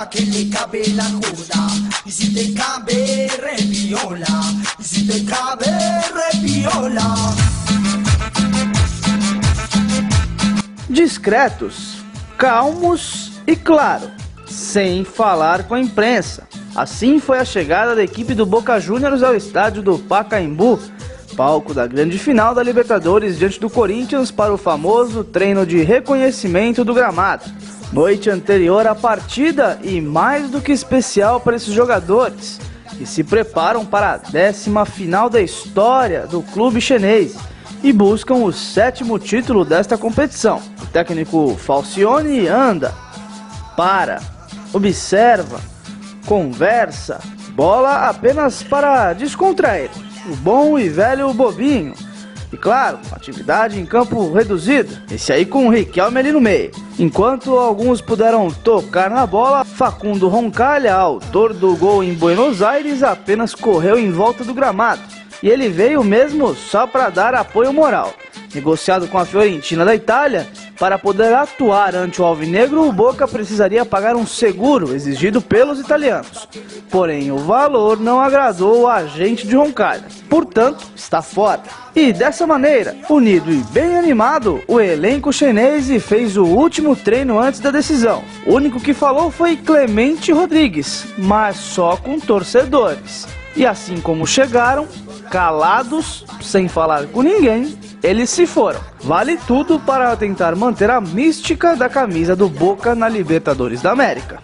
que le cabe la joda. Y si te cabe, repiola. Y si te cabe, repiola. Discretos, calmos e, claro, sem falar com a imprensa. Assim foi a chegada da equipe do Boca Juniors ao estádio do Pacaembu, palco da grande final da Libertadores diante do Corinthians para o famoso treino de reconhecimento do gramado. Noite anterior à partida e mais do que especial para esses jogadores, que se preparam para a 10ª final da história do clube chinês e buscam o 7º título desta competição. O técnico Falcione anda, para, observa, conversa, bola apenas para descontrair, o bom e velho bobinho. E claro, atividade em campo reduzido, esse aí com o Riquelme ali no meio. Enquanto alguns puderam tocar na bola, Facundo Roncalha, autor do gol em Buenos Aires, apenas correu em volta do gramado. E ele veio mesmo só para dar apoio moral. Negociado com a Fiorentina da Itália, para poder atuar ante o Alvinegro, o Boca precisaria pagar um seguro exigido pelos italianos. Porém, o valor não agradou o agente de Roncalha, portanto, está fora. E dessa maneira, unido e bem animado, o elenco chinês fez o último treino antes da decisão. O único que falou foi Clemente Rodrigues, mas só com torcedores. E assim como chegaram, calados, sem falar com ninguém, eles se foram. Vale tudo para tentar manter a mística da camisa do Boca na Libertadores da América.